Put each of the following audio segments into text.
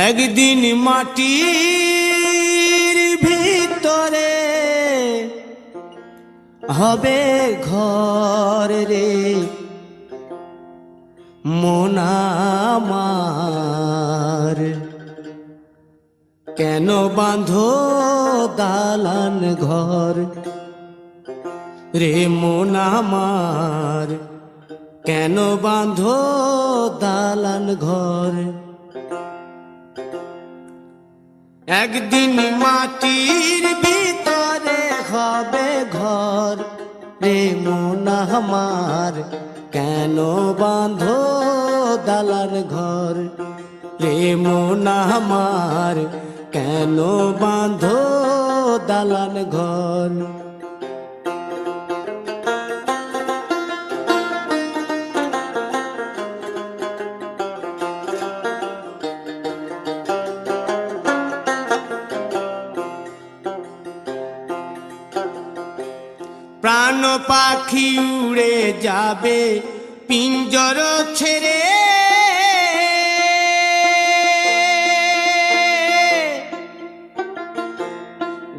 একদিন মাটির ভিতরে হবে ঘর রে মন আমার, কেন বাঁধো দালান ঘর রে মন আমার, কেন বাঁধো দালান ঘর। একদিন মাটির ভিতরে হবে ঘর রে মন আমার, কেন বাঁধো দালান ঘর রে মন আমার, কেন বাঁধো দালান ঘর। প্রাণ পাখি উড়ে যাবে পিঞ্জর ছেড়ে,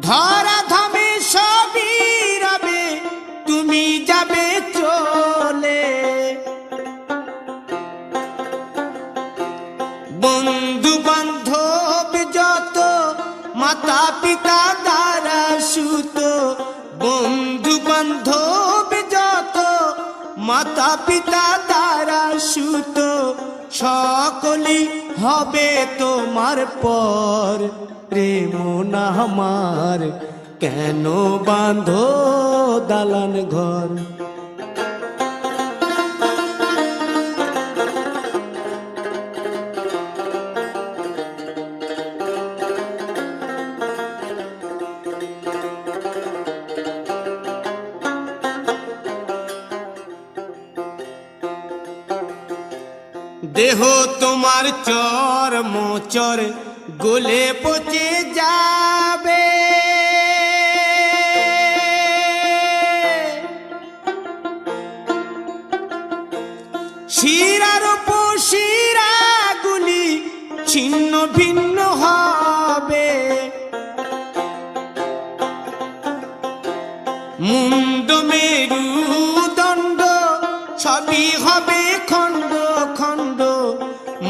ধরা ধামে সবই রবে তুমি যাবে চলে। বন্ধু বান্ধব যত মাতা পিতা দ্বারা সুত, বন্ধু বান্ধব যত মাতা পিতা দ্বারা সুত, সকলই হবে তোমার পর রে মন আমার, কেন বাঁধো দালান ঘর। দেহ তোমার চর মোচর গলে পচে যাবে, শিরার উপশিরা গুলি ছিন্ন ভিন্ন হবে, মুন্ড মেরুদণ্ড সবই হবে খণ্ড খণ্ড,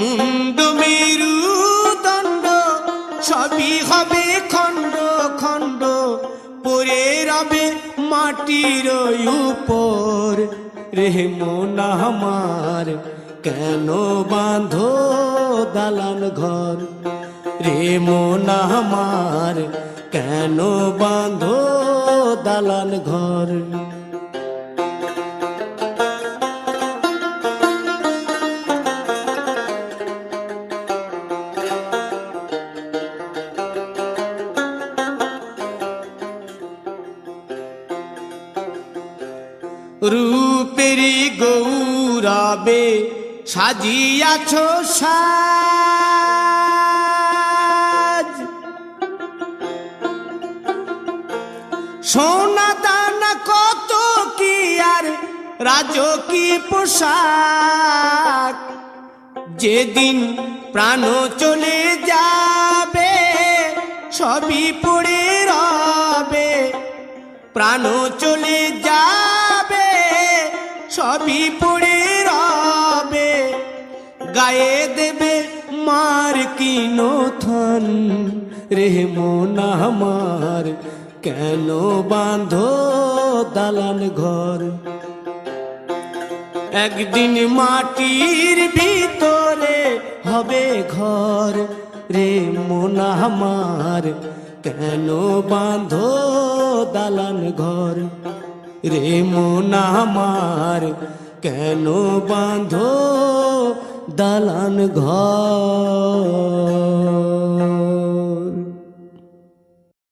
মুন্ড মেরুদণ্ড সবই হবে খণ্ড খণ্ড, পড়ে রবে মাটির উপর রে মন আমার, কেন বাঁধো দালান ঘর রে মন আমার, কেন বাঁধো দালান ঘর। রূপেরি গৌরবে সাজিয়াছ সাজ, সোনা দানা কত কি আর রাজকীয় পোশাক, যেদিন প্রাণ চলে যাবে সবই পড়ে রবে, প্রাণ চলে যাবে সবই পড়ে রবে, গায়ে দেবে মার কিনো থন রে মন আমার, কেন বাঁধো দালান ঘর। একদিন মাটির ভিতরে হবে ঘর রে মন আমার, কেন বাঁধো দালান ঘর রে মন আমার, কেন বাঁধো দালান ঘর।